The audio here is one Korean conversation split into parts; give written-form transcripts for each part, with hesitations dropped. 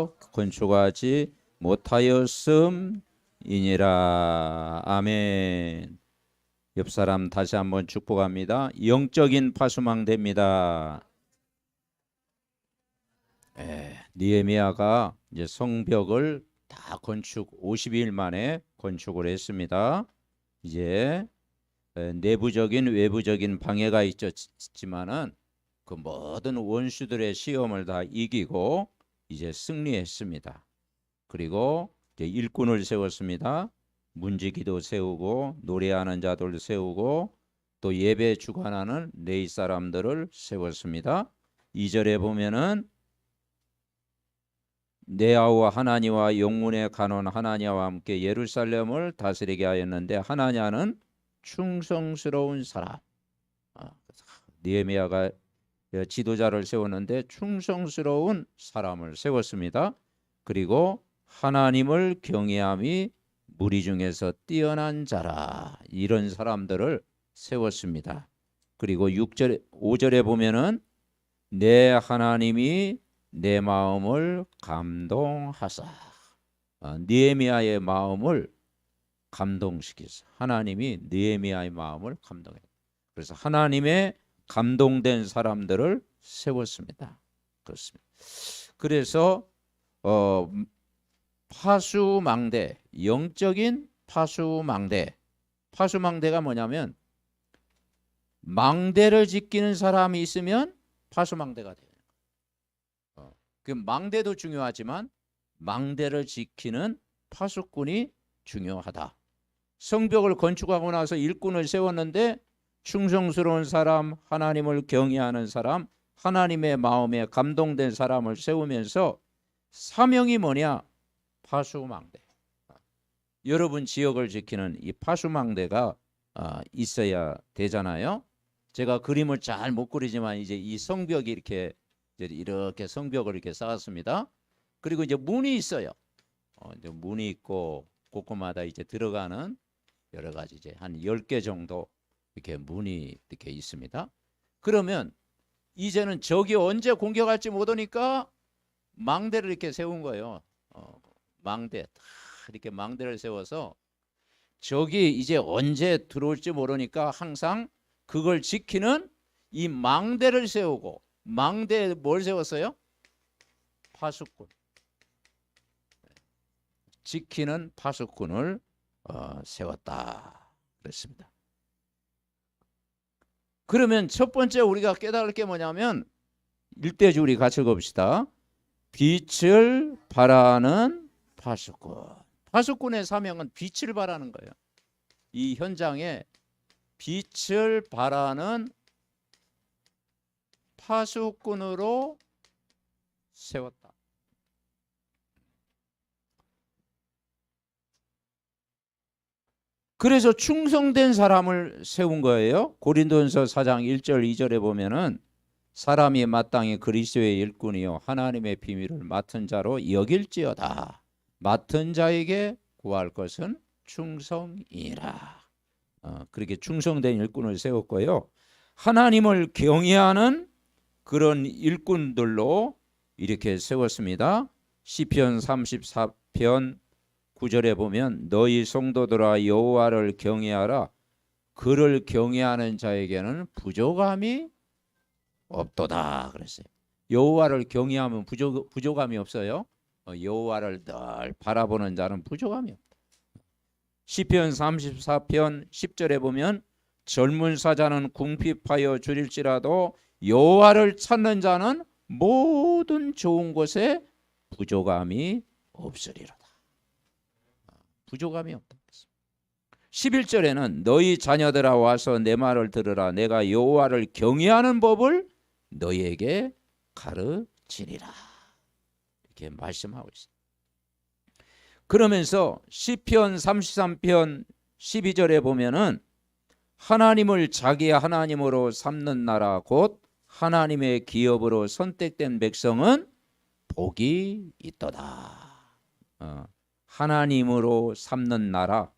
건축하지 못하였음이니라. 아멘. 옆 사람 다시 한번 축복합니다. 영적인 파수망대입니다. 느헤미야가 이제 성벽을 다 건축 52일 만에 건축을 했습니다. 이제 내부적인 외부적인 방해가 있었지만은 그 모든 원수들의 시험을 다 이기고 이제 승리했습니다. 그리고 이제 일꾼을 세웠습니다. 문지기도 세우고 노래하는 자들 세우고 또 예배 주관하는 레위 사람들을 세웠습니다. 2절에 보면은 내 아우 하나니와 영문의 간원 하나냐와 함께 예루살렘을 다스리게 하였는데 하나냐는 충성스러운 사람. 느헤미야가 지도자를 세웠는데 충성스러운 사람을 세웠습니다. 그리고 하나님을 경외함이 무리 중에서 뛰어난 자라, 이런 사람들을 세웠습니다. 그리고 5절에 보면은 내 하나님이 내 마음을 감동하사, 느헤미야의 마음을 감동시키사. 하나님이 느헤미야의 마음을 감동했다. 그래서 하나님의 감동된 사람들을 세웠습니다. 그렇습니다. 그래서 파수망대, 영적인 파수망대. 파수망대가 뭐냐면 망대를 지키는 사람이 있으면 파수망대가 돼요. 그 망대도 중요하지만 망대를 지키는 파수꾼이 중요하다. 성벽을 건축하고 나서 일꾼을 세웠는데 충성스러운 사람, 하나님을 경외하는 사람, 하나님의 마음에 감동된 사람을 세우면서 사명이 뭐냐? 파수망대. 여러분 지역을 지키는 이 파수망대가 있어야 되잖아요. 제가 그림을 잘 못 그리지만 이제 이 성벽이 이렇게 성벽을 이렇게 쌓았습니다. 그리고 이제 문이 있어요. 이제 문이 있고 곳곳마다 이제 들어가는 여러 가지 이제 한 10개 정도 이렇게 문이 이렇게 있습니다. 그러면 이제는 적이 언제 공격할지 모르니까 망대를 이렇게 세운 거예요. 망대, 이렇게 망대를 세워서 적이 이제 언제 들어올지 모르니까 항상 그걸 지키는 이 망대를 세우고, 망대에 뭘 세웠어요? 파수꾼. 지키는 파수꾼을 세웠다 그랬습니다. 그러면 첫 번째 우리가 깨달을 게 뭐냐면 1대주 우리 같이 읽어봅시다. 빛을 발하는 파수꾼. 파수꾼의 사명은 빛을 발하는 거예요. 이 현장에 빛을 발하는 파수꾼으로 세웠다. 그래서 충성된 사람을 세운 거예요. 고린도전서 4장 1절 2절에 보면은 사람이 마땅히 그리스도의 일꾼이요 하나님의 비밀을 맡은 자로 여길지어다. 맡은 자에게 구할 것은 충성이라. 그렇게 충성된 일꾼을 세웠고요. 하나님을 경외하는 그런 일꾼들로 이렇게 세웠습니다. 시편 34편 9절에 보면 너희 성도들아 여호와를 경외하라. 그를 경외하는 자에게는 부족함이 없도다 그랬어요. 여호와를 경외하면 부족함이 없어요. 여호와를 늘 바라보는 자는 부족함이 없다. 시편 34편 10절에 보면 젊은 사자는 궁핍하여 줄일지라도 여호와를 찾는 자는 모든 좋은 것에 부족함이 없으리로다. 부족함이 없다. 11절에는 너희 자녀들아 와서 내 말을 들으라. 내가 여호와를 경외하는 법을 너희에게 가르치리라. 이렇게 말씀하고 있어요. 그러면서 시편 33편 12절에 보면은 하나님을 자기 하나님으로 삼는 나라 곧 하나님의 기업으로 선택된 백성은 복이 있도다. 하나님으로 삼는 나라,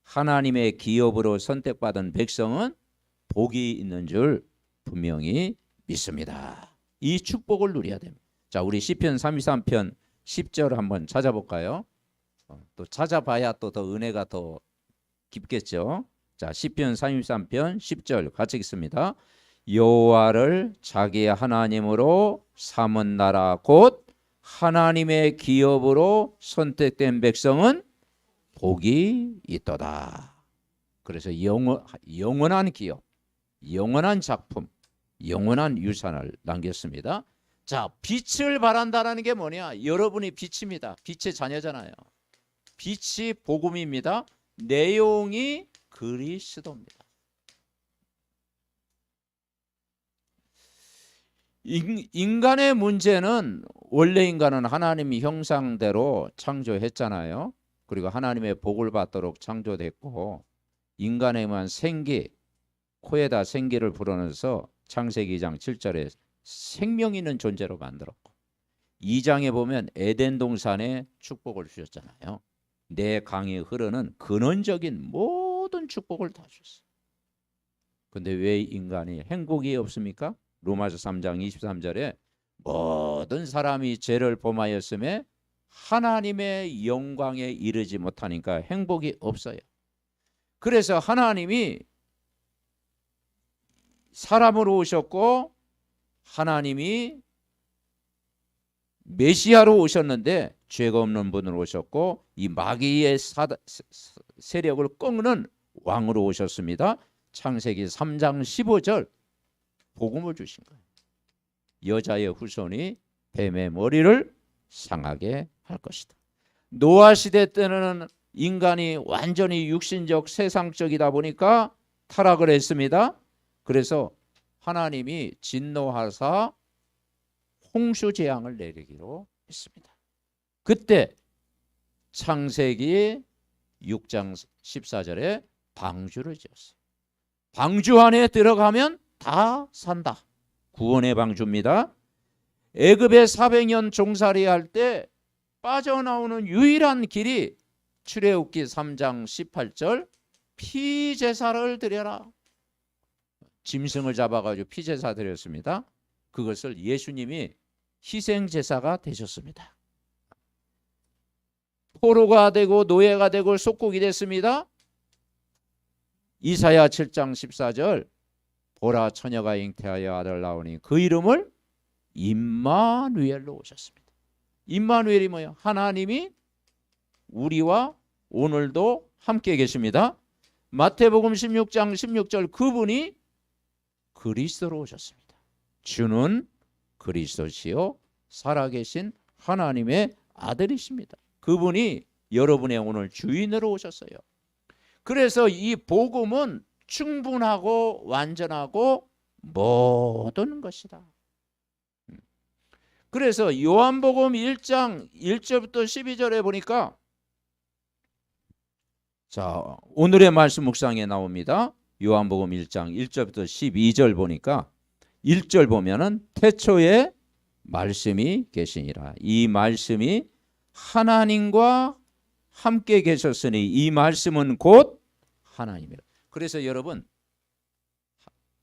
하나님의 기업으로 선택받은 백성은 복이 있는 줄 분명히 믿습니다. 이 축복을 누려야 됩니다. 자, 우리 시편 33편 10절 한번 찾아볼까요? 또 찾아봐야 또 더 은혜가 더 깊겠죠. 자, 시편 33편 10절 같이 읽습니다. 여호와를 자기 하나님으로 삼은 나라 곧 하나님의 기업으로 선택된 백성은 복이 있도다. 그래서 영원한 기업, 영원한 작품, 영원한 유산을 남겼습니다. 자, 빛을 발한다는 게 뭐냐? 여러분이 빛입니다. 빛의 자녀잖아요. 빛이 복음입니다. 내용이 그리스도입니다. 인간의 문제는 원래 인간은 하나님의 형상대로 창조했잖아요. 그리고 하나님의 복을 받도록 창조됐고 인간에만 생기, 코에다 생기를 불어넣어서 창세기 2장 7절에 생명 있는 존재로 만들었고 2장에 보면 에덴 동산에 축복을 주셨잖아요. 내 강이 흐르는 근원적인 모든 축복을 다 주셨어요. 근데 왜 인간이 행복이 없습니까? 로마서 3장 23절에 모든 사람이 죄를 범하였음에 하나님의 영광에 이르지 못하니까 행복이 없어요. 그래서 하나님이 사람으로 오셨고 하나님이 메시아로 오셨는데 죄가 없는 분으로 오셨고 이 마귀의 세력을 꺾는 왕으로 오셨습니다. 창세기 3장 15절 복음을 주신 거예요. 여자의 후손이 뱀의 머리를 상하게 할 것이다. 노아 시대 때는 인간이 완전히 육신적 세상적이다 보니까 타락을 했습니다. 그래서 하나님이 진노하사 홍수 재앙을 내리기로 했습니다. 그때 창세기 6장 14절에 방주를 지었어요. 방주 안에 들어가면 다 산다. 구원의 방주입니다. 애굽에 400년 종살이 할 때 빠져나오는 유일한 길이 출애굽기 3장 18절 피제사를 드려라. 짐승을 잡아가지고 피제사 드렸습니다. 그것을 예수님이 희생제사가 되셨습니다. 포로가 되고 노예가 되고 속국이 됐습니다. 이사야 7장 14절 보라 처녀가 잉태하여 아들 낳으니 그 이름을 임마누엘로 오셨습니다. 임마누엘이 뭐예요? 하나님이 우리와 오늘도 함께 계십니다. 마태복음 16장 16절 그분이 그리스도로 오셨습니다. 주는 그리스도시요 살아계신 하나님의 아들이십니다. 그분이 여러분의 오늘 주인으로 오셨어요. 그래서 이 복음은 충분하고 완전하고 모든 것이다. 그래서 요한복음 1장 1절부터 12절에 보니까 자, 오늘의 말씀 묵상에 나옵니다. 요한복음 1장 1절부터 12절 보니까 1절 보면은 태초에 말씀이 계시니라. 이 말씀이 하나님과 함께 계셨으니 이 말씀은 곧 하나님이라. 그래서 여러분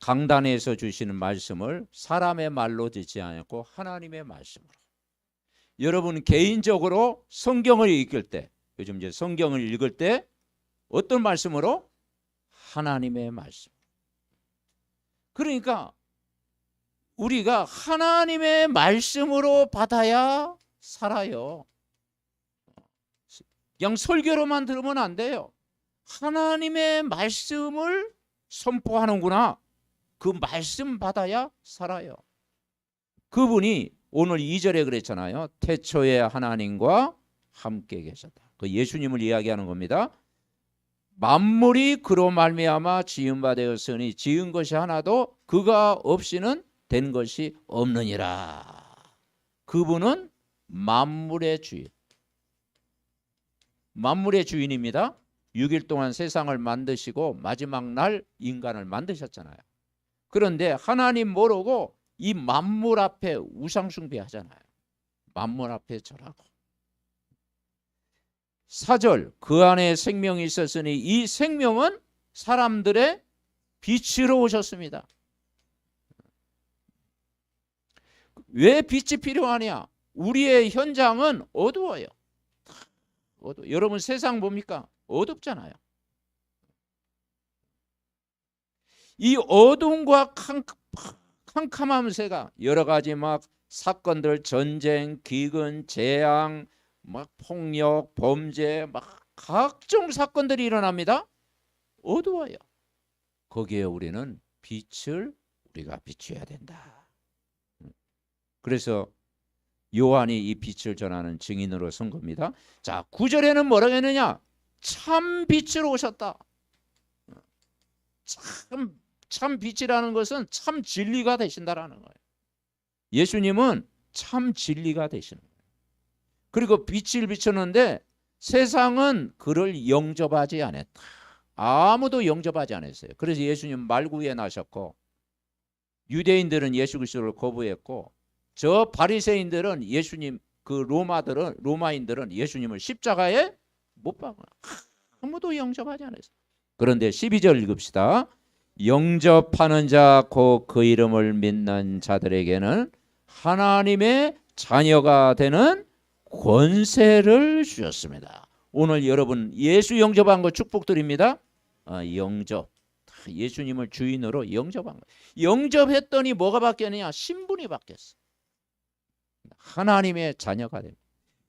강단에서 주시는 말씀을 사람의 말로 듣지 않고 하나님의 말씀으로 여러분 개인적으로 성경을 읽을 때 요즘 이제 성경을 읽을 때 어떤 말씀으로? 하나님의 말씀. 그러니까 우리가 하나님의 말씀으로 받아야 살아요. 그냥 설교로만 들으면 안 돼요. 하나님의 말씀을 선포하는구나. 그 말씀 받아야 살아요. 그분이 오늘 2절에 그랬잖아요. 태초에 하나님과 함께 계셨다. 그 예수님을 이야기하는 겁니다. 만물이 그로 말미암아 지은 바 되었으니 지은 것이 하나도 그가 없이는 된 것이 없느니라. 그분은 만물의 주인. 만물의 주인입니다. 6일 동안 세상을 만드시고 마지막 날 인간을 만드셨잖아요. 그런데 하나님 모르고 이 만물 앞에 우상 숭배하잖아요. 만물 앞에 절하고. 4절 그 안에 생명이 있었으니 이 생명은 사람들의 빛으로 오셨습니다. 왜 빛이 필요하냐? 우리의 현장은 어두워요. 여러분 세상 봅니까? 어둡잖아요. 이 어둠과 캄캄한 새가 여러 가지 막 사건들, 전쟁, 기근, 재앙, 막 폭력, 범죄, 막 각종 사건들이 일어납니다. 어두워요. 거기에 우리는 빛을 우리가 비춰야 된다. 그래서 요한이 이 빛을 전하는 증인으로 선 겁니다. 자, 9절에는 뭐라고 했느냐? 참 빛으로 오셨다. 참 빛이라는 것은 참 진리가 되신다라는 거예요. 예수님은 참 진리가 되시는 거예요. 그리고 빛을 비추는데 세상은 그를 영접하지 않았다. 아무도 영접하지 않았어요. 그래서 예수님 말구에 나셨고, 유대인들은 예수 그리스도를 거부했고, 저 바리새인들은 예수님, 로마인들은 예수님을 십자가에 못 박아. 아무도 영접하지 않았어요. 그런데 12절 읽읍시다. 영접하는 자 곧 그 이름을 믿는 자들에게는 하나님의 자녀가 되는 권세를 주셨습니다. 오늘 여러분 예수 영접한 거 축복드립니다. 영접, 예수님을 주인으로 영접한 거. 영접했더니 뭐가 바뀌었느냐? 신분이 바뀌었어. 하나님의 자녀가 됩니다.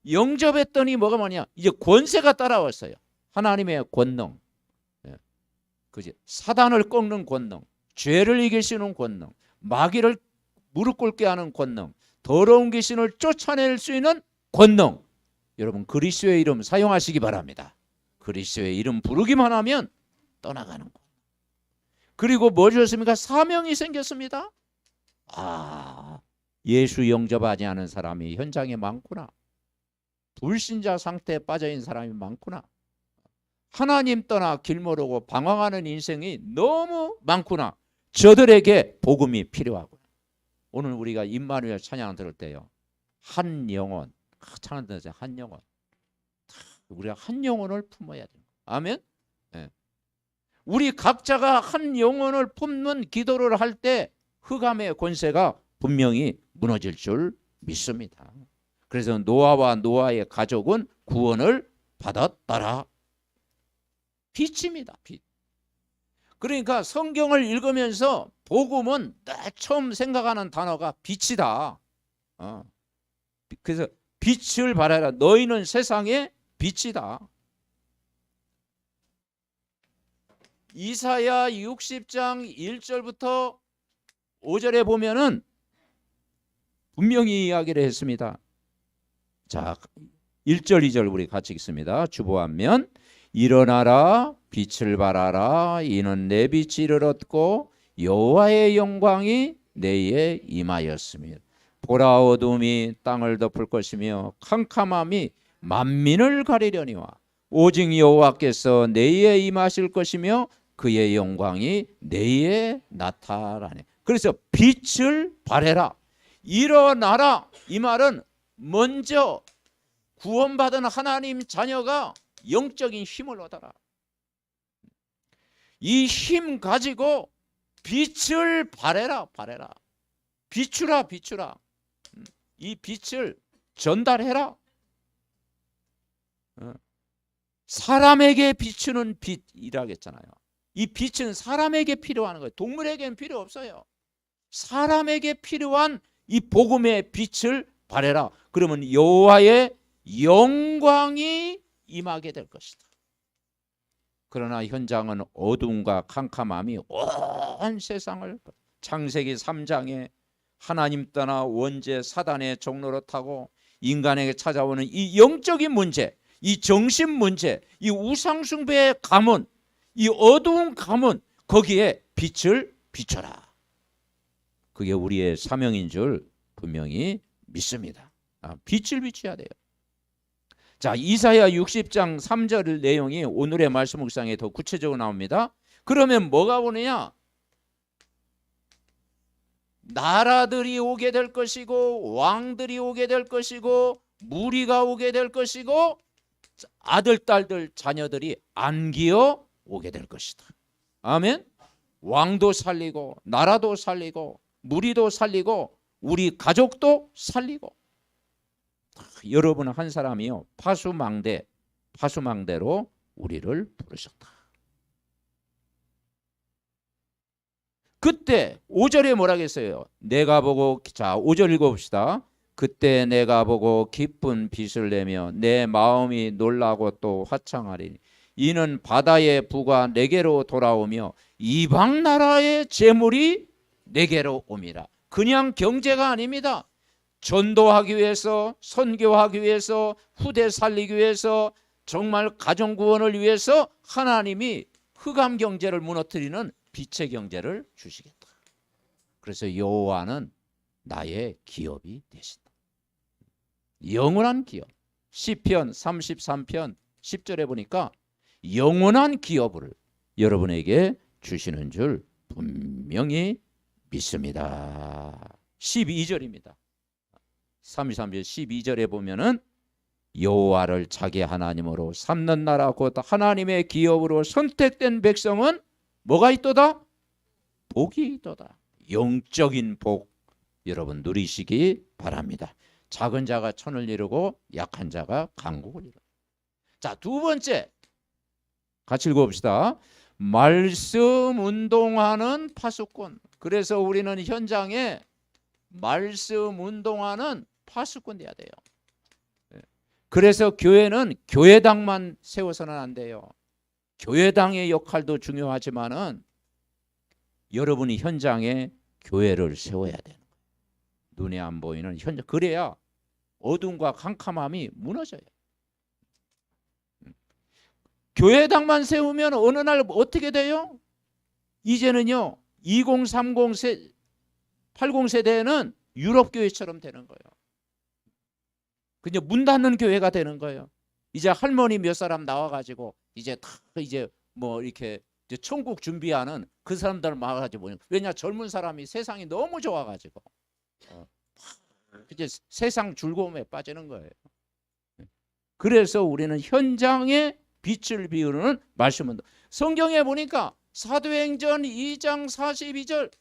영접했더니 뭐가 뭐냐? 이제 권세가 따라왔어요. 하나님의 권능, 그지? 사단을 꺾는 권능, 죄를 이길 수 있는 권능, 마귀를 무릎 꿇게 하는 권능, 더러운 귀신을 쫓아낼 수 있는 권능. 여러분 그리스도의 이름 사용하시기 바랍니다. 그리스도의 이름 부르기만 하면 떠나가는 것. 그리고 뭐 주셨습니까? 사명이 생겼습니다. 예수 영접하지 않은 사람이 현장에 많구나. 불신자 상태에 빠져있는 사람이 많구나. 하나님 떠나 길 모르고 방황하는 인생이 너무 많구나. 저들에게 복음이 필요하구나. 오늘 우리가 임마누엘 찬양 들을 때요, 한 영혼, 찬양 들을 때 한 영혼, 우리가 한 영혼을 품어야 돼요. 아멘. 네. 우리 각자가 한 영혼을 품는 기도를 할 때 흑암의 권세가 분명히 무너질 줄 믿습니다. 그래서 노아와 노아의 가족은 구원을 받았더라. 빛입니다. 빛. 그러니까 성경을 읽으면서 복음은 처음 생각하는 단어가 빛이다. 그래서 빛을 발하라. 너희는 세상의 빛이다. 이사야 60장 1절부터 5절에 보면은 분명히 이야기를 했습니다. 자, 1절 2절 우리 같이 읽습니다. 주보하면 일어나라 빛을 발하라 이는 내 빛이 이르렀고 여호와의 영광이 내에 임하였습니다. 보라 어둠이 땅을 덮을 것이며 캄캄함이 만민을 가리려니와 오직 여호와께서 내에 임하실 것이며 그의 영광이 내에 나타나네. 그래서 빛을 발해라, 일어나라. 이 말은 먼저 구원받은 하나님 자녀가 영적인 힘을 얻어라. 이 힘 가지고 빛을 발해라. 비추라. 이 빛을 전달해라. 사람에게 비추는 빛이라고 했잖아요. 이 빛은 사람에게 필요한 거예요. 동물에게는 필요 없어요. 사람에게 필요한 이 복음의 빛을 발해라. 그러면 여호와의 영광이 임하게 될 것이다. 그러나 현장은 어둠과 캄캄함이 온 세상을, 창세기 3장에 하나님 떠나 원죄 사단의 종로로 타고 인간에게 찾아오는 이 영적인 문제, 이 정신 문제, 이 우상숭배의 가문, 이 어두운 가문, 거기에 빛을 비춰라. 그게 우리의 사명인 줄 분명히 믿습니다. 빛을 비춰야 돼요. 자, 이사야 60장 3절 내용이 오늘의 말씀 묵상에 더 구체적으로 나옵니다. 그러면 뭐가 오느냐? 나라들이 오게 될 것이고 왕들이 오게 될 것이고 무리가 오게 될 것이고 아들, 딸들, 자녀들이 안기어 오게 될 것이다. 아멘. 왕도 살리고 나라도 살리고 무리도 살리고 우리 가족도 살리고 여러분 한 사람이요 파수망대로 우리를 부르셨다. 그때 5절에 뭐라겠어요? 내가 보고, 자 5절 읽어봅시다. 그때 내가 보고 기쁜 빛을 내며 내 마음이 놀라고 또 화창하리니 이는 바다의 부가 내게로 돌아오며 이방 나라의 재물이 내게로 옴이라. 그냥 경제가 아닙니다. 전도하기 위해서, 선교하기 위해서, 후대 살리기 위해서, 정말 가정 구원을 위해서 하나님이 흑암 경제를 무너뜨리는 빛의 경제를 주시겠다. 그래서 여호와는 나의 기업이 되신다. 영원한 기업. 시편 33편 10절에 보니까 영원한 기업을 여러분에게 주시는 줄 분명히 믿습니다. 12절입니다. 33절 12절에 보면은 여호와를 자기 하나님으로 삼는 나라 곧 하나님의 기업으로 선택된 백성은 뭐가 있도다? 복이 있도다. 영적인 복 여러분 누리시기 바랍니다. 작은 자가 천을 이루고 약한 자가 강국을 이루다. 자, 두 번째 같이 읽어봅시다. 말씀 운동하는 파수꾼. 그래서 우리는 현장에 말씀 운동하는 파수꾼 돼야 돼요. 그래서 교회는 교회당만 세워서는 안 돼요. 교회당의 역할도 중요하지만은 여러분이 현장에 교회를 세워야 되는 거예요. 눈에 안 보이는 현장. 그래야 어둠과 캄캄함이 무너져요. 교회당만 세우면 어느 날 어떻게 돼요? 이제는요 2030 80 세대는 유럽 교회처럼 되는 거예요. 그냥 문 닫는 교회가 되는 거예요. 이제 할머니 몇 사람 나와가지고 이제 뭐 이렇게 이제 천국 준비하는 그 사람들 막아가지고 왜냐 젊은 사람이 세상이 너무 좋아가지고 이제 세상 즐거움에 빠지는 거예요. 그래서 우리는 현장에 빛을 비우는 말씀은 성경에 보니까 사도행전 2장 42절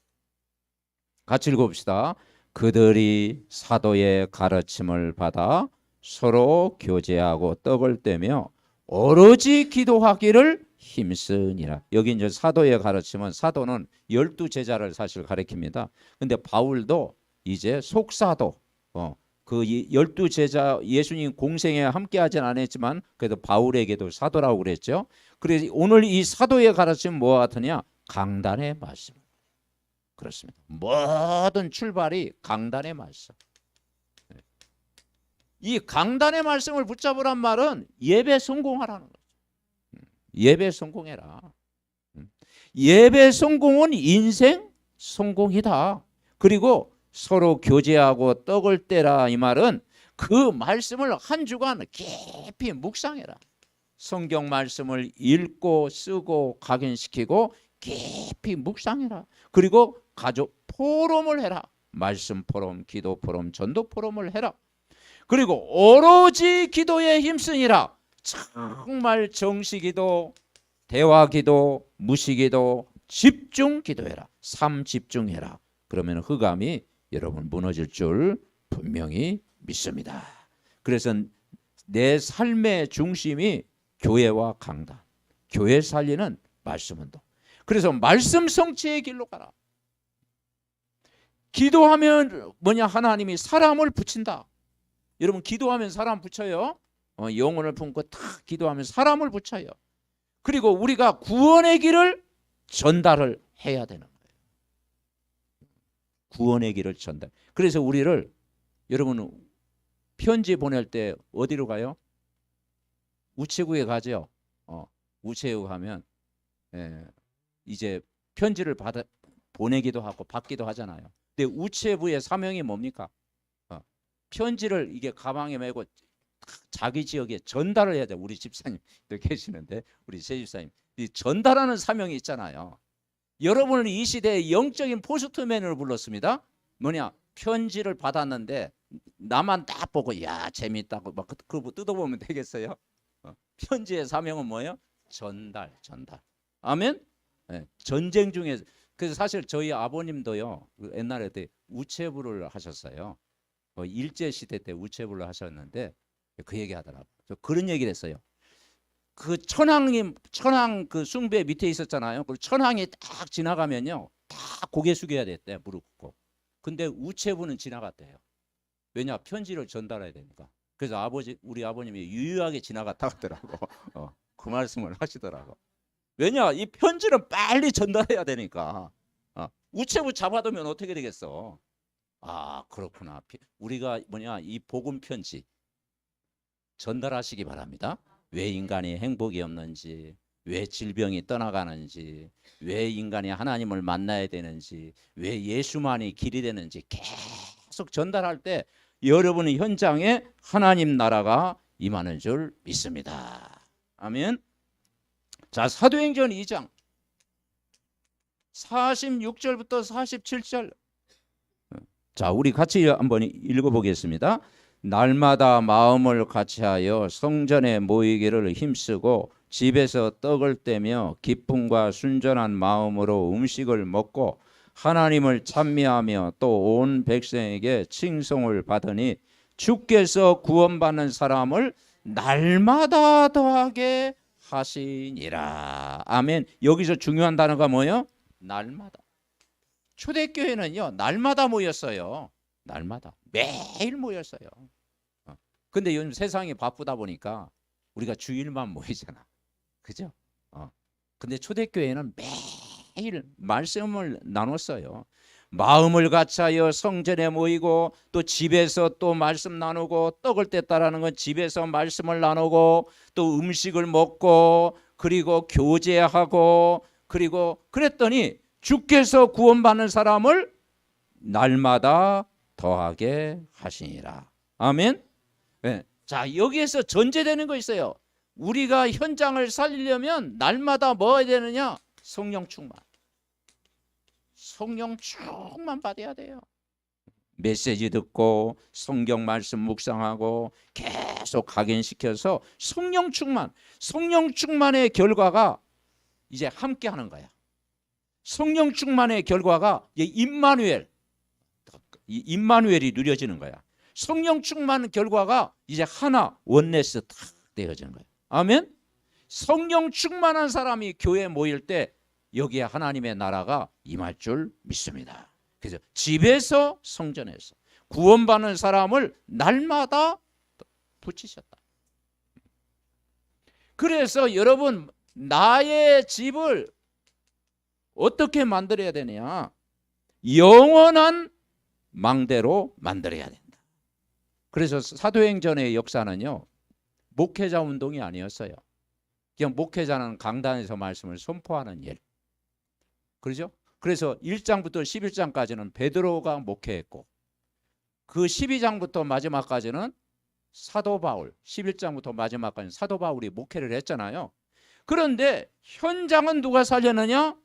같이 읽어봅시다. 그들이 사도의 가르침을 받아 서로 교제하고 떡을 떼며 오로지 기도하기를 힘쓰니라. 여기 이제 사도의 가르침은 사도는 12제자를 사실 가르칩니다. 근데 바울도 이제 속사도 그 12제자 예수님 공생에 함께 하진 않았지만 그래도 바울에게도 사도라고 그랬죠. 그래서 오늘 이 사도의 가르침은 뭐와 같으냐? 강단의 말씀. 그렇습니다. 모든 출발이 강단의 말씀. 이 강단의 말씀을 붙잡으란 말은 예배 성공하라는 거죠. 예배 성공해라. 예배 성공은 인생 성공이다. 그리고 서로 교제하고 떡을 떼라 이 말은 그 말씀을 한 주간 깊이 묵상해라. 성경 말씀을 읽고 쓰고 각인시키고 깊이 묵상해라. 그리고 가족 포럼을 해라. 말씀 포럼, 기도 포럼, 전도 포럼을 해라. 그리고 오로지 기도에 힘쓰니라. 정말 정시기도, 대화기도, 무시기도, 집중 기도해라. 삶 집중해라. 그러면 흑암이 여러분 무너질 줄 분명히 믿습니다. 그래서 내 삶의 중심이 교회와 강단, 교회 살리는 말씀 운동. 그래서 말씀 성취의 길로 가라. 기도하면 뭐냐? 하나님이 사람을 붙인다. 여러분 기도하면 사람 붙여요. 영혼을 품고 탁 기도하면 사람을 붙여요. 그리고 우리가 구원의 길을 전달을 해야 되는 거예요. 구원의 길을 전달. 그래서 우리를 여러분 편지 보낼 때 어디로 가요? 우체국에 가죠. 우체국 가면 이제 편지를 보내기도 하고 받기도 하잖아요. 근데 우체부의 사명이 뭡니까? 편지를 이게 가방에 메고 자기 지역에 전달을 해야 돼. 우리 집사님도 계시는데 우리 새 집사님 이 전달하는 사명이 있잖아요. 여러분은 이 시대에 영적인 포스트맨을 불렀습니다. 뭐냐? 편지를 받았는데 나만 딱 보고 야 재밌다고 막 그거 뜯어보면 되겠어요? 편지의 사명은 뭐예요? 전달. 아멘. 네, 전쟁 중에 그래서 사실 저희 아버님도요 옛날에 우체부를 하셨어요. 일제 시대 때 우체부를 하셨는데 그 얘기 하더라고요. 그런 얘기를 했어요. 그 천황 그 숭배 밑에 있었잖아요. 그 천황이 딱 지나가면요, 다 고개 숙여야 됐대, 무릎 꿇고. 근데 우체부는 지나갔대요. 왜냐, 편지를 전달해야 되니까. 그래서 우리 아버님이 유유하게 지나갔다 하더라고. 그 말씀을 하시더라고. 왜냐, 이 편지는 빨리 전달해야 되니까. 우체부 잡아두면 어떻게 되겠어? 아, 그렇구나. 우리가 이 복음 편지 전달하시기 바랍니다. 왜 인간이 행복이 없는지, 왜 질병이 떠나가는지, 왜 인간이 하나님을 만나야 되는지, 왜 예수만이 길이 되는지 계속 전달할 때 여러분의 현장에 하나님 나라가 임하는 줄 믿습니다. 아멘. 자, 사도행전 2장 46절부터 47절. 자, 우리 같이 한번 읽어보겠습니다. 날마다 마음을 같이하여 성전에 모이기를 힘쓰고 집에서 떡을 떼며 기쁨과 순전한 마음으로 음식을 먹고 하나님을 찬미하며 또 온 백성에게 칭송을 받으니 주께서 구원받는 사람을 날마다 더하게 하시니라. 아멘. 여기서 중요한 단어가 뭐예요? 날마다. 초대교회는요, 날마다 모였어요. 날마다. 매일 모였어요. 근데 요즘 세상이 바쁘다 보니까 우리가 주일만 모이잖아. 그죠? 근데 초대교회는 매일 말씀을 나눴어요. 마음을 같이하여 성전에 모이고 또 집에서 또 말씀 나누고 떡을 뗐다라는 건 집에서 말씀을 나누고 또 음식을 먹고 그리고 교제하고 그리고 그랬더니 주께서 구원받는 사람을 날마다 더하게 하시니라. 아멘. 네. 자, 여기에서 전제되는 거 있어요. 우리가 현장을 살리려면 날마다 뭐 해야 되느냐? 성령 충만. 성령 충만 받아야 돼요. 메시지 듣고 성경 말씀 묵상하고 계속 각인시켜서 성령 충만. 성령 충만의 결과가 이제 함께 하는 거야. 성령 충만의 결과가 임마누엘이 누려지는 거야. 성령 충만 결과가 이제 하나 원네스 딱 되어지는 거예요. 아멘. 성령 충만한 사람이 교회에 모일 때 여기에 하나님의 나라가 임할 줄 믿습니다. 그래서 집에서 성전에서 구원받는 사람을 날마다 붙이셨다. 그래서 여러분, 나의 집을 어떻게 만들어야 되냐? 영원한 망대로 만들어야 된다. 그래서 사도행전의 역사는요, 목회자 운동이 아니었어요. 그냥 목회자는 강단에서 말씀을 선포하는 일. 그렇죠? 그래서 1장부터 11장까지는 베드로가 목회했고 그 12장부터 마지막까지는 사도 바울, 11장부터 마지막까지는 사도 바울이 목회를 했잖아요. 그런데 현장은 누가 살렸느냐?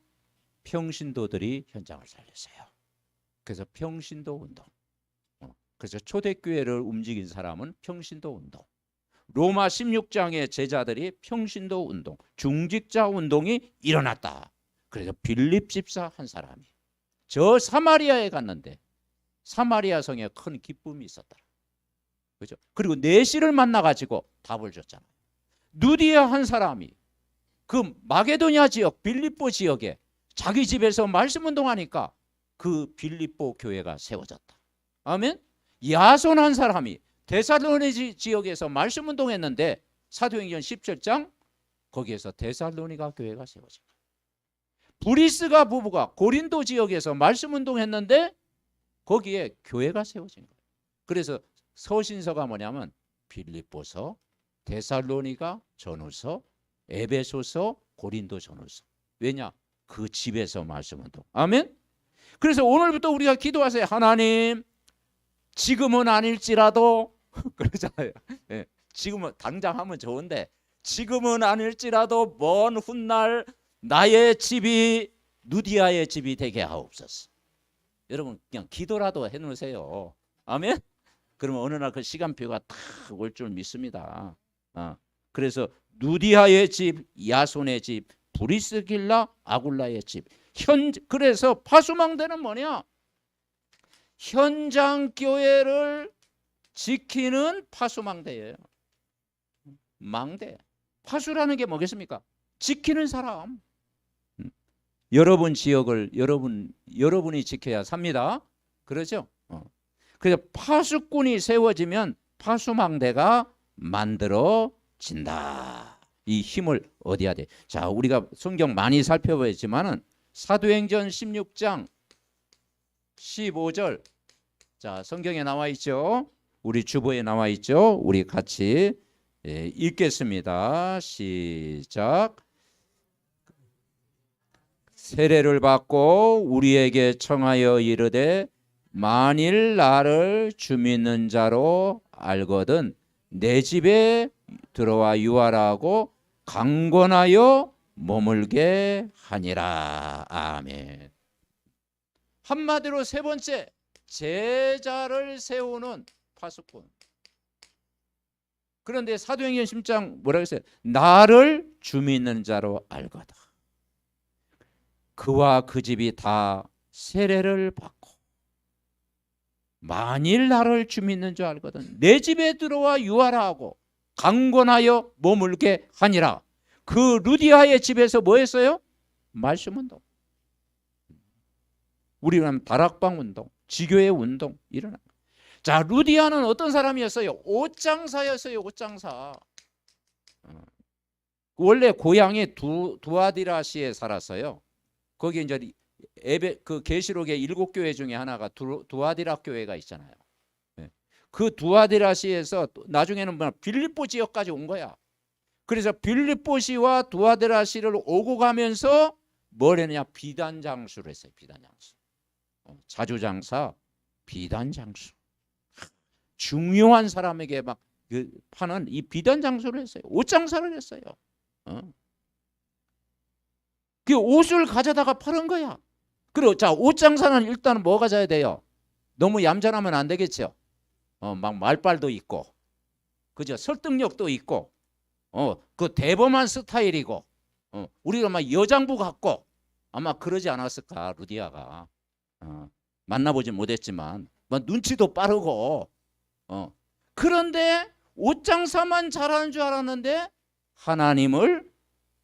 평신도들이 현장을 살렸어요. 그래서 평신도 운동. 그래서 초대교회를 움직인 사람은 평신도 운동. 로마 16장의 제자들이 평신도 운동, 중직자 운동이 일어났다. 그래서 빌립 집사 한 사람이 저 사마리아에 갔는데 사마리아 성에 큰 기쁨이 있었다. 그죠? 그리고 내시를 만나가지고 답을 줬잖아요. 누디아 한 사람이 그 마게도냐 지역, 빌립보 지역에 자기 집에서 말씀 운동하니까 그 빌립보 교회가 세워졌다. 아멘. 야손 한 사람이 데살로니 지역에서 말씀 운동했는데 사도행전 17장 거기에서 데살로니가 교회가 세워진 거예요. 브리스가 부부가 고린도 지역에서 말씀 운동했는데 거기에 교회가 세워진 거예요. 그래서 서신서가 뭐냐면 빌립보서, 데살로니가 전후서, 에베소서, 고린도 전후서. 왜냐? 그 집에서 말씀 운동. 아멘. 그래서 오늘부터 우리가 기도하세요. 하나님, 지금은 아닐지라도 그러잖아요. 네, 지금은 당장 하면 좋은데 지금은 아닐지라도 먼 훗날 나의 집이 누디아의 집이 되게 하옵소서. 여러분 그냥 기도라도 해놓으세요. 아멘. 그러면 어느 날 그 시간표가 딱 올 줄 믿습니다. 그래서 누디아의 집, 야손의 집, 브리스길라, 아굴라의 집. 그래서 파수망대는 뭐냐? 현장 교회를 지키는 파수망대예요. 망대. 파수라는 게 뭐겠습니까? 지키는 사람. 여러분 지역을 여러분이 지켜야 삽니다. 그렇죠? 그래서 파수꾼이 세워지면 파수망대가 만들어진다. 이 힘을 얻어야 돼. 자, 우리가 성경 많이 살펴보지만은 사도행전 16장 15절. 자, 성경에 나와 있죠. 우리 주보에 나와 있죠. 우리 같이 읽겠습니다. 시작. 세례를 받고 우리에게 청하여 이르되 만일 나를 주 믿는 자로 알거든 내 집에 들어와 유하라고 강권하여 머물게 하니라. 아멘. 한마디로 세 번째, 제자를 세우는 파수꾼. 그런데 사도행전 10장 뭐라고 했어요? 나를 주 믿는 자로 알거든. 그와 그 집이 다 세례를 받고 만일 나를 주 믿는 줄 알거든 내 집에 들어와 유하라 하고 강권하여 머물게 하니라. 그 루디아의 집에서 뭐 했어요? 말씀 운동. 우리는 다락방 운동, 지교회 운동 일어나. 자, 루디아는 어떤 사람이었어요? 옷장사였어요. 옷장사. 원래 고향이 두아디라시에 살았어요. 거기 이제 그 계시록의 7교회 중에 하나가 두아디라 교회가 있잖아요. 그 두아디라시에서 나중에는 빌립보 지역까지 온 거야. 그래서 빌립보시와 두아디라시를 오고 가면서 뭘 했느냐? 비단장수를 했어요. 비단장수. 자주장사, 비단장수. 중요한 사람에게 막 파는 이 비단장수를 했어요. 옷장사를 했어요. 그 옷을 가져다가 파는 거야. 그리고 자, 옷장사는 일단 뭐 가져야 돼요? 너무 얌전하면 안 되겠죠. 막 말빨도 있고, 그죠? 설득력도 있고, 그 대범한 스타일이고, 우리가 막 여장부 같고, 아마 그러지 않았을까 루디아가. 만나보지 못했지만, 뭐 눈치도 빠르고, 그런데 옷장사만 잘하는 줄 알았는데 하나님을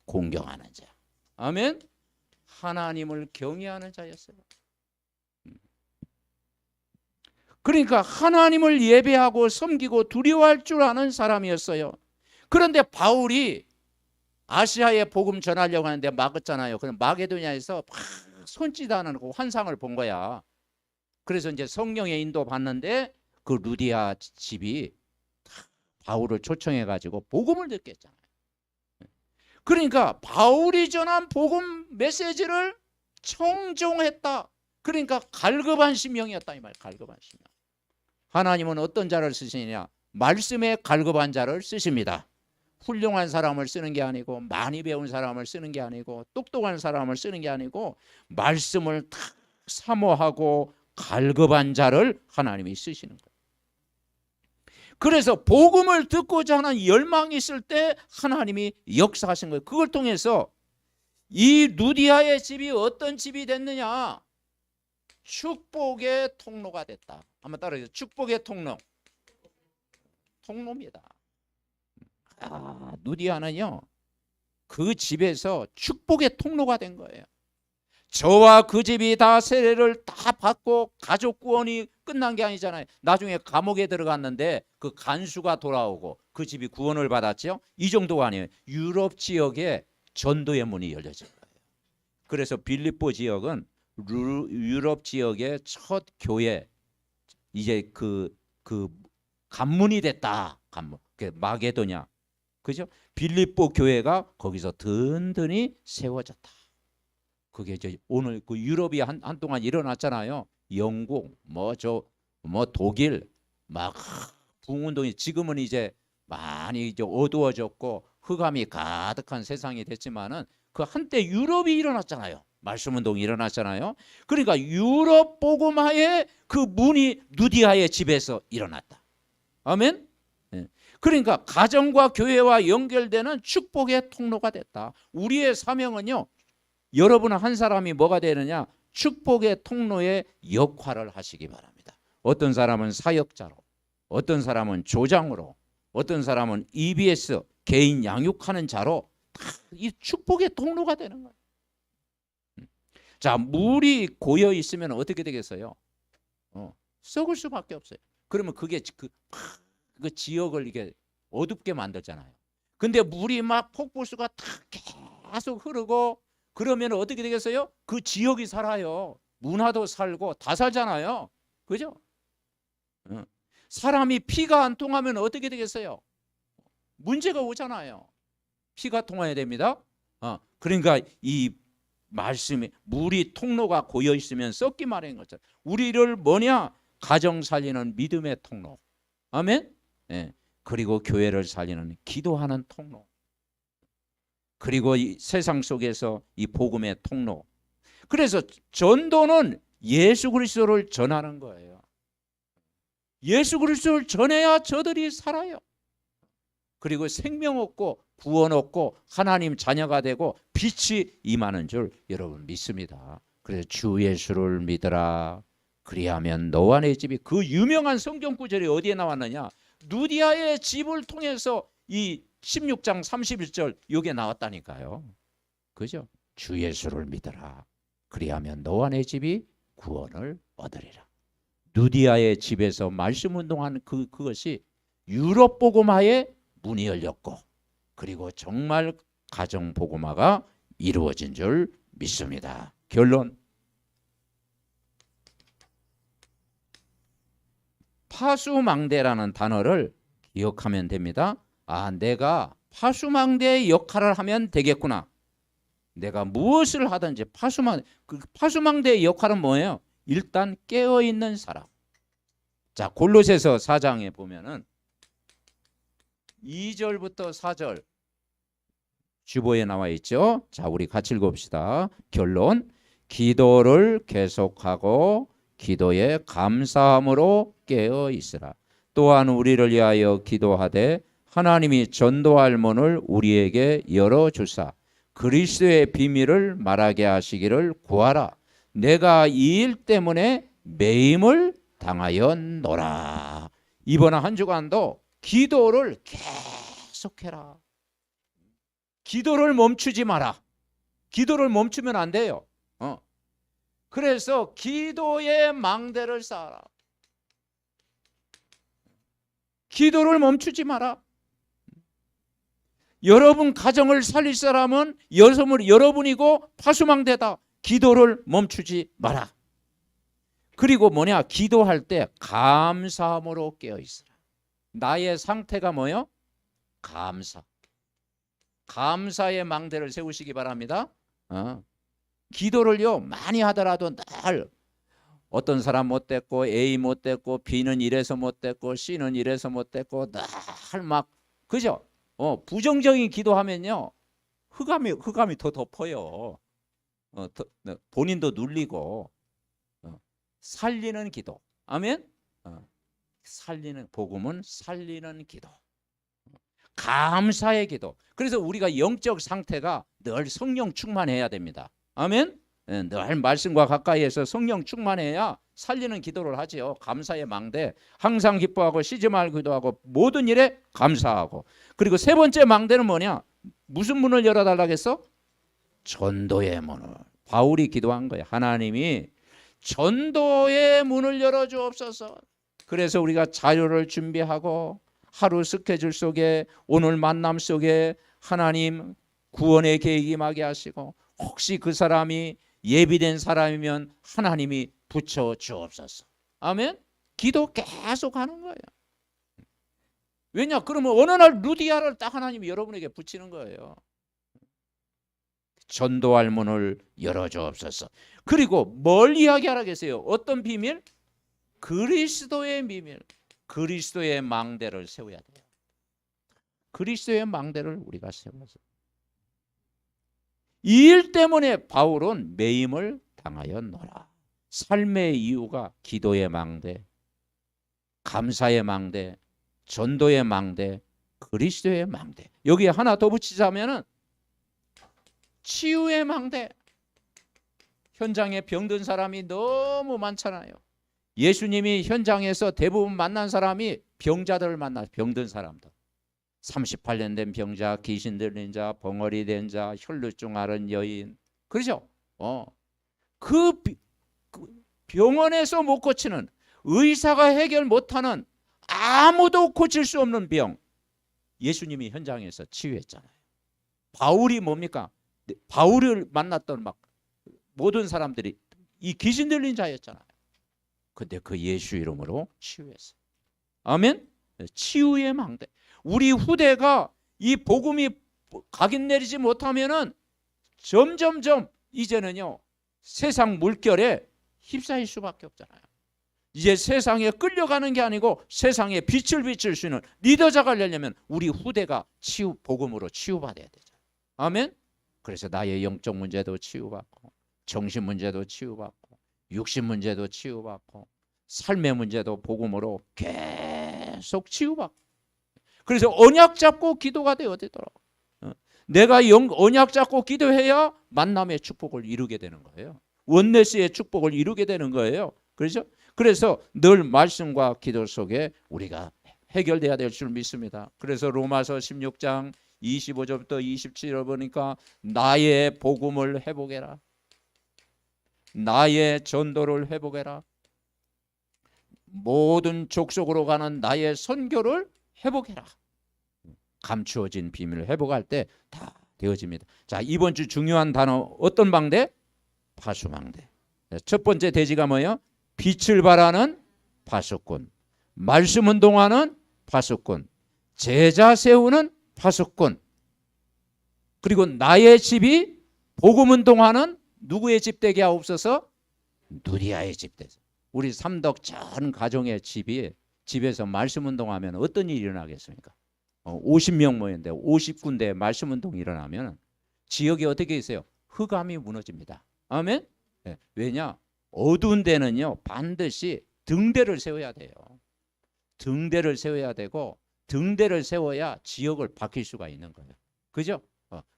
공경하는 자. 아멘. 하나님을 경외하는 자였어요. 그러니까 하나님을 예배하고 섬기고 두려워할 줄 아는 사람이었어요. 그런데 바울이 아시아에 복음 전하려고 하는데 막았잖아요. 그럼 마게도냐에서 막 손짓하는 환상을 본 거야. 그래서 이제 성령의 인도 받는데 그 루디아 집이 바울을 초청해 가지고 복음을 듣게 했잖아요. 그러니까 바울이 전한 복음 메시지를 청종했다. 그러니까 갈급한 심령이었다 이 말. 갈급한 심령. 하나님은 어떤 자를 쓰시느냐? 말씀에 갈급한 자를 쓰십니다. 훌륭한 사람을 쓰는 게 아니고 많이 배운 사람을 쓰는 게 아니고 똑똑한 사람을 쓰는 게 아니고 말씀을 다 사모하고 갈급한 자를 하나님이 쓰시는 거예요. 그래서 복음을 듣고자 하는 열망이 있을 때 하나님이 역사하신 거예요. 그걸 통해서 이 루디아의 집이 어떤 집이 됐느냐? 축복의 통로가 됐다. 한번 따라해요. 축복의 통로. 통로입니다. 루디아는요, 그 집에서 축복의 통로가 된 거예요. 저와 그 집이 다 세례를 다 받고 가족 구원이 끝난 게 아니잖아요. 나중에 감옥에 들어갔는데 그 간수가 돌아오고 그 집이 구원을 받았죠. 이 정도가 아니에요. 유럽 지역에 전도의 문이 열려진 거예요. 그래서 빌립보 지역은 유럽 지역의 첫 교회, 이제 그 관문이 됐다. 관문. 마게도냐, 그죠? 빌립보 교회가 거기서 든든히 세워졌다. 그게 이제 오늘 그 유럽이 한동안 일어났잖아요. 영국, 뭐 독일, 막 부흥운동이 지금은 이제 많이 이제 어두워졌고 흑암이 가득한 세상이 됐지만은 그 한때 유럽이 일어났잖아요. 말씀운동이 일어났잖아요. 그러니까 유럽 복음화의 그 문이 루디아의 집에서 일어났다. 아멘. 그러니까 가정과 교회와 연결되는 축복의 통로가 됐다. 우리의 사명은요, 여러분 한 사람이 뭐가 되느냐? 축복의 통로의 역할을 하시기 바랍니다. 어떤 사람은 사역자로, 어떤 사람은 조장으로, 어떤 사람은 EBS 개인 양육하는 자로 다 이 축복의 통로가 되는 거예요. 자, 물이 고여 있으면 어떻게 되겠어요? 썩을 수밖에 없어요. 그러면 그게 그 지역을 이게 어둡게 만들잖아요. 근데 물이 막 폭포수가 탁 계속 흐르고 그러면 어떻게 되겠어요? 그 지역이 살아요. 문화도 살고 다 살잖아요. 그죠? 사람이 피가 안 통하면 어떻게 되겠어요? 문제가 오잖아요. 피가 통해야 됩니다. 그러니까 이 말씀이 물이 통로가 고여 있으면 썩기 마련인 것처럼 우리를 뭐냐? 가정 살리는 믿음의 통로. 아멘. 예. 그리고 교회를 살리는 기도하는 통로. 그리고 이 세상 속에서 이 복음의 통로. 그래서 전도는 예수 그리스도를 전하는 거예요. 예수 그리스도를 전해야 저들이 살아요. 그리고 생명 얻고 구원 얻고 하나님 자녀가 되고 빛이 임하는 줄 여러분 믿습니다. 그래서 주 예수를 믿으라. 그리하면 너와 내 집이, 그 유명한 성경 구절이 어디에 나왔느냐? 누디아의 집을 통해서 이 16장 31절 여기에 나왔다니까요. 그죠? 주 예수를 믿으라. 그리하면 너와 내 집이 구원을 얻으리라. 누디아의 집에서 말씀 운동한 그것이 유럽 복음화의 문이 열렸고, 그리고 정말 가정 복음화가 이루어진 줄 믿습니다. 결론. 파수망대라는 단어를 기억하면 됩니다. 내가 파수망대의 역할을 하면 되겠구나. 내가 무엇을 하든지 파수망대의 역할은 뭐예요? 일단 깨어있는 사람. 자, 골로새서 4장에 보면은 2절부터 4절 주보에 나와 있죠. 자, 우리 같이 읽어봅시다. 결론. 기도를 계속하고 기도에 감사함으로 깨어 있으라. 또한 우리를 위하여 기도하되 하나님이 전도할 문을 우리에게 열어주사 그리스도의 비밀을 말하게 하시기를 구하라. 내가 이 일 때문에 매임을 당하였노라. 이번 한 주간도 기도를 계속해라. 기도를 멈추지 마라. 기도를 멈추면 안 돼요. 그래서 기도의 망대를 쌓아라. 기도를 멈추지 마라. 여러분 가정을 살릴 사람은 여러분이고 파수망대다. 기도를 멈추지 마라. 그리고 뭐냐? 기도할 때 감사함으로 깨어있으라. 나의 상태가 뭐요? 감사. 감사의 망대를 세우시기 바랍니다. 기도를요 많이 하더라도 늘 어떤 사람 못 됐고 A 못 됐고 B는 이래서 못 됐고 C는 이래서 못 됐고 늘 막 그죠? 부정적인 기도하면요 흑암이 더 덮어요. 본인도 눌리고. 살리는 기도. 아멘. 살리는 복음은 살리는 기도. 감사의 기도. 그래서 우리가 영적 상태가 늘 성령 충만해야 됩니다. 아멘. 늘 말씀과 가까이에서 성령 충만해야 살리는 기도를 하지요. 감사의 망대. 항상 기뻐하고 쉬지 말고 기도하고 모든 일에 감사하고. 그리고 세 번째 망대는 뭐냐? 무슨 문을 열어달라고 했어? 전도의 문을. 바울이 기도한 거예요. 하나님이 전도의 문을 열어주옵소서. 그래서 우리가 자료를 준비하고 하루 스케줄 속에 오늘 만남 속에 하나님 구원의 계획이 임하게 하시고 혹시 그 사람이 예비된 사람이면 하나님이 붙여 주옵소서. 아멘. 기도 계속 하는 거예요. 왜냐? 그러면 어느 날 루디아를 딱 하나님이 여러분에게 붙이는 거예요. 전도할 문을 열어주옵소서. 그리고 뭘 이야기하라겠어요? 어떤 비밀? 그리스도의 비밀. 그리스도의 망대를 세워야 돼요. 그리스도의 망대를 우리가 세워서 이 일 때문에 바울은 매임을 당하였노라. 삶의 이유가 기도의 망대, 감사의 망대, 전도의 망대, 그리스도의 망대. 여기에 하나 더 붙이자면은 치유의 망대. 현장에 병든 사람이 너무 많잖아요. 예수님이 현장에서 대부분 만난 사람이 병자들을 만나, 병든 사람들. 38년 된 병자, 귀신 들린 자, 벙어리 된 자, 혈루증 앓은 여인. 그렇죠? 그 병원에서 못 고치는, 의사가 해결 못하는, 아무도 고칠 수 없는 병, 예수님이 현장에서 치유했잖아요. 바울이 뭡니까? 바울을 만났던 막 모든 사람들이 이 귀신 들린 자였잖아요. 근데 그 예수 이름으로 치유했어요. 아멘. 치유의 망대. 우리 후대가 이 복음이 각인 내리지 못하면은 점점점 이제는요 세상 물결에 휩싸일 수밖에 없잖아요. 이제 세상에 끌려가는 게 아니고 세상에 빛을 비출 수 있는 리더자가 되려면 우리 후대가 복음으로 치유받아야 되잖아요. 아멘. 그래서 나의 영적 문제도 치유받고, 정신 문제도 치유받고, 육신 문제도 치유받고, 삶의 문제도 복음으로 계속 치유받고. 그래서 언약 잡고 기도가 되어야 되더라고. 내가 언약 잡고 기도해야 만남의 축복을 이루게 되는 거예요. 원네스의 축복을 이루게 되는 거예요. 그렇죠? 그래서 늘 말씀과 기도 속에 우리가 해결돼야 될 줄 믿습니다. 그래서 로마서 16장 25절부터 27절 보니까 나의 복음을 회복해라. 나의 전도를 회복해라. 모든 족속으로 가는 나의 선교를 회복해라. 감추어진 비밀을 회복할 때 다 되어집니다. 자, 이번 주 중요한 단어 어떤 망대? 파수망대. 첫 번째 대지가 뭐예요? 빛을 발하는 파수꾼, 말씀 운동하는 파수꾼, 제자 세우는 파수꾼, 그리고 나의 집이 복음 운동하는 누구의 집 되게 하옵소서? 누리아의 집 되서. 우리 삼덕 전 가정의 집에서 말씀 운동하면 어떤 일이 일어나겠습니까? 50명 모였는데 50군데 말씀 운동이 일어나면 지역이 어떻게 있어요? 흑암이 무너집니다. 아멘? 네. 왜냐? 어두운 데는요 반드시 등대를 세워야 돼요. 등대를 세워야 되고 등대를 세워야 지역을 바뀔 수가 있는 거예요. 그죠?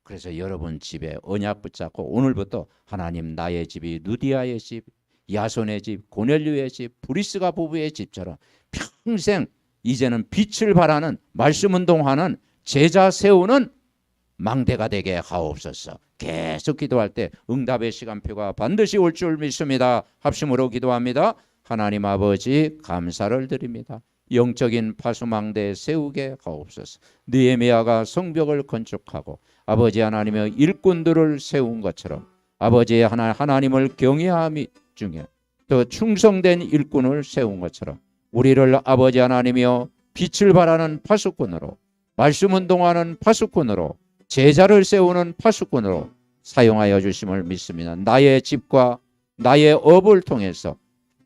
그래서 여러분 집에 언약 붙잡고 오늘부터 하나님 나의 집이 누디아의 집, 야손의 집, 고넬류의 집, 브리스가 부부의 집처럼 평생 이제는 빛을 발하는 말씀 운동하는 제자 세우는 망대가 되게 하옵소서. 계속 기도할 때 응답의 시간표가 반드시 올 줄 믿습니다. 합심으로 기도합니다. 하나님 아버지 감사를 드립니다. 영적인 파수망대 세우게 하옵소서. 느헤미야가 성벽을 건축하고 아버지 하나님의 일꾼들을 세운 것처럼 아버지 하나님을 경외함이 중에 더 충성된 일꾼을 세운 것처럼 우리를 아버지 하나님이여 빛을 발하는 파수꾼으로, 말씀 운동하는 파수꾼으로, 제자를 세우는 파수꾼으로 사용하여 주심을 믿습니다. 나의 집과 나의 업을 통해서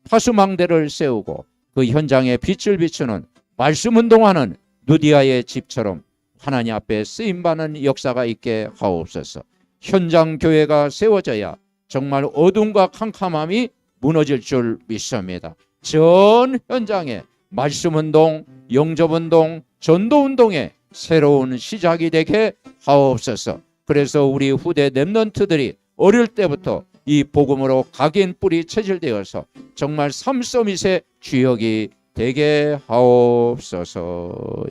파수망대를 세우고 그 현장에 빛을 비추는 말씀 운동하는 누디아의 집처럼 하나님 앞에 쓰임받는 역사가 있게 하옵소서. 현장 교회가 세워져야 정말 어둠과 캄캄함이 무너질 줄 믿습니다. 전 현장에 말씀운동, 영접운동, 전도운동의 새로운 시작이 되게 하옵소서. 그래서 우리 후대 렘넌트들이 어릴 때부터 이 복음으로 각인 뿌리 체질되어서 정말 삼서밋의 주역이 되게 하옵소서.